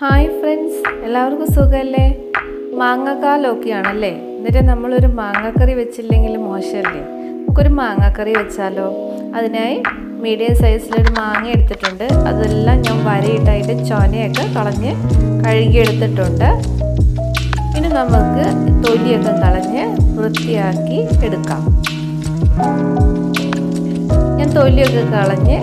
Hi friends, എല്ലാവർക്കും സുഖമല്ലേ? മാങ്ങക്കാലമൊക്കെയാണല്ലേ. എന്നിട്ട് നമ്മളൊരു മാങ്ങക്കറി വെച്ചില്ലെങ്കിൽ മോശമല്ലേ? നമുക്കൊരു മാങ്ങക്കറി വെച്ചാലോ? അതിനായി മീഡിയം സൈസിലൊരു മാങ്ങ എടുത്തിട്ടുണ്ട്. അതെല്ലാം ഞാൻ വരയിട്ടായിട്ട് ചൊനയൊക്കെ കളഞ്ഞ് കഴുകിയെടുത്തിട്ടുണ്ട്. ഇനി നമുക്ക് തൊലിയൊക്കെ കളഞ്ഞ് വൃത്തിയാക്കി എടുക്കാം. ഞാൻ തൊലിയൊക്കെ കളഞ്ഞ്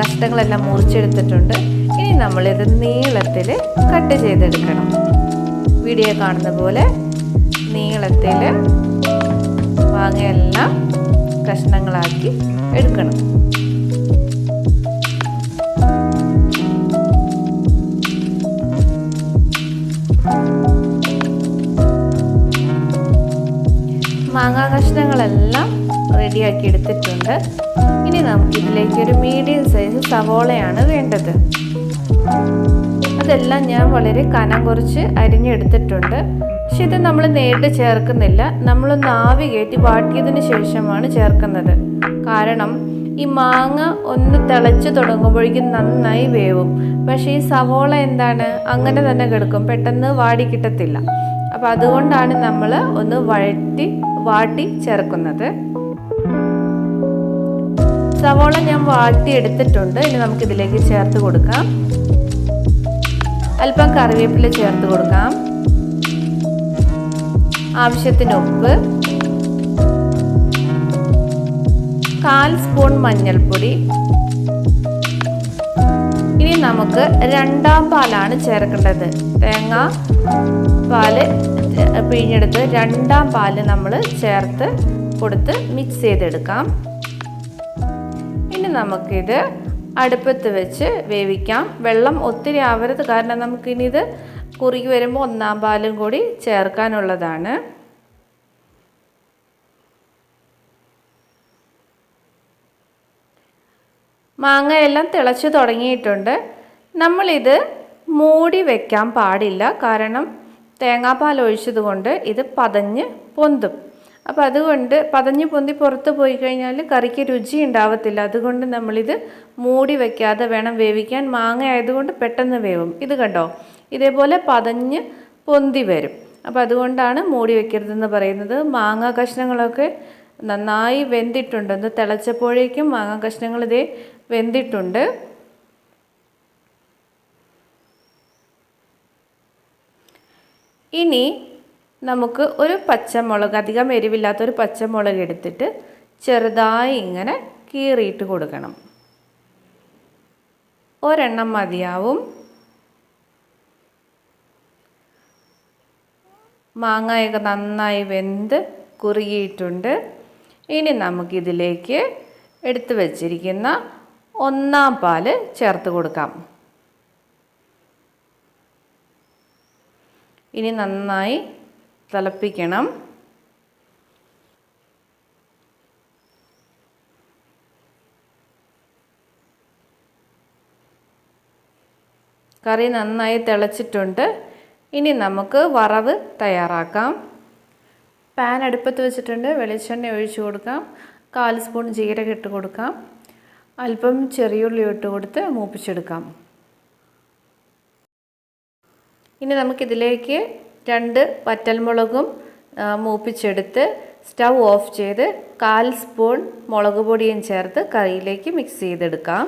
കഷ്ണങ്ങളെല്ലാം മുറിച്ചെടുത്തിട്ടുണ്ട്. ഇനി നമ്മളിത് നീളത്തിൽ കട്ട് ചെയ്തെടുക്കണം. വീഡിയോ കാണുന്ന പോലെ നീളത്തിൽ മാങ്ങയെല്ലാം കഷ്ണങ്ങളാക്കി എടുക്കണം. മാങ്ങാ കഷ്ണങ്ങളെല്ലാം റെഡിയാക്കി എടുത്തിട്ടുണ്ട്. ഇനി നമുക്കിതിലേക്ക് ഒരു മീഡിയം സൈസ് സവോളയാണ് വേണ്ടത്. അതെല്ലാം ഞാൻ വളരെ കനം കുറച്ച് അരിഞ്ഞെടുത്തിട്ടുണ്ട്. പക്ഷെ ഇത് നമ്മൾ നേരിട്ട് ചേർക്കുന്നില്ല. നമ്മളൊന്ന് ആവി കയറ്റി വാട്ടിയതിന് ശേഷമാണ് ചേർക്കുന്നത്. കാരണം ഈ മാങ്ങ ഒന്ന് തിളച്ച് തുടങ്ങുമ്പോഴേക്കും നന്നായി വേവും. പക്ഷേ ഈ സവോള എന്താണ്, അങ്ങനെ തന്നെ കിടക്കും, പെട്ടെന്ന് വാടി കിട്ടത്തില്ല. അപ്പം അതുകൊണ്ടാണ് നമ്മൾ ഒന്ന് വാട്ടി ചേർക്കുന്നത്. സവോള ഞാൻ വാട്ടി എടുത്തിട്ടുണ്ട്. ഇനി നമുക്കിതിലേക്ക് ചേർത്ത് കൊടുക്കാം. അല്പം കറിവേപ്പില ചേർത്ത് കൊടുക്കാം. ആവശ്യത്തിന് ഉപ്പ്, 1/4 സ്പൂൺ മഞ്ഞൾപ്പൊടി. ഇനി നമുക്ക് രണ്ടാം പാലാണ് ചേർക്കേണ്ടത്. തേങ്ങാ പാല് പിഴിഞ്ഞെടുത്ത് രണ്ടാം പാല് നമ്മൾ ചേർത്ത് കൊടുത്ത് മിക്സ് ചെയ്തെടുക്കാം. ഇനി നമുക്കിത് അടുപ്പത്ത് വെച്ച് വേവിക്കാം. വെള്ളം ഒത്തിരി ആവരുത്, കാരണം നമുക്കിനി ഇത് കുറുകി വരുമ്പോൾ ഒന്നാം പാലും കൂടി ചേർക്കാനുള്ളതാണ്. മാങ്ങയെല്ലാം തിളച്ച് തുടങ്ങിയിട്ടുണ്ട്. നമ്മളിത് മൂടി വയ്ക്കാൻ പാടില്ല, കാരണം തേങ്ങാപ്പാൽ ഒഴിച്ചതുകൊണ്ട് ഇത് പതഞ്ഞ് പൊന്തും. അപ്പോൾ അതുകൊണ്ട് പതഞ്ഞ് പൊന്തി പുറത്ത് പോയി കഴിഞ്ഞാൽ കറിക്ക് രുചി ഉണ്ടാവത്തില്ല. അതുകൊണ്ട് നമ്മളിത് മൂടി വയ്ക്കാതെ വേണം വേവിക്കാൻ. മാങ്ങ ആയതുകൊണ്ട് പെട്ടെന്ന് വേവും. ഇത് കണ്ടോ, ഇതേപോലെ പതഞ്ഞ് പൊന്തി വരും. അപ്പോൾ അതുകൊണ്ടാണ് മൂടി വയ്ക്കരുതെന്ന് പറയുന്നത്. മാങ്ങ കഷ്ണങ്ങളൊക്കെ നന്നായി വെന്തിട്ടുണ്ട്. ഒന്ന് തിളച്ചപ്പോഴേക്കും മാങ്ങ കഷ്ണങ്ങൾ ഇതേ വെന്തിട്ടുണ്ട്. ഇനി നമുക്ക് ഒരു പച്ചമുളക്, അധികം എരിവില്ലാത്തൊരു പച്ചമുളക് എടുത്തിട്ട് ചെറുതായി ഇങ്ങനെ കീറിയിട്ട് കൊടുക്കണം. ഒരെണ്ണം മതിയാവും. മാങ്ങയൊക്കെ നന്നായി വെന്ത് കുറുകിയിട്ടുണ്ട്. ഇനി നമുക്കിതിലേക്ക് എടുത്തു വച്ചിരിക്കുന്ന ഒന്നാം പാല് ചേർത്ത് കൊടുക്കാം. ഇനി നന്നായി തിളപ്പിക്കണം. കറി നന്നായി തിളച്ചിട്ടുണ്ട്. ഇനി നമുക്ക് വറവ് തയ്യാറാക്കാം. പാൻ അടുപ്പത്ത് വെച്ചിട്ടുണ്ട്. വെളിച്ചെണ്ണ ഒഴിച്ചു കൊടുക്കാം. 1/4 സ്പൂൺ ജീരകം ഇട്ട് കൊടുക്കാം. അല്പം ചെറിയുള്ളി ഇട്ട് കൊടുത്ത് മൂപ്പിച്ചെടുക്കാം. ഇനി നമുക്കിതിലേക്ക് 2 വറ്റൽമുളകും മൂപ്പിച്ചെടുത്ത് സ്റ്റൗ ഓഫ് ചെയ്ത് 1/4 സ്പൂൺ മുളക് പൊടിയും ചേർത്ത് കറിയിലേക്ക് മിക്സ് ചെയ്തെടുക്കാം.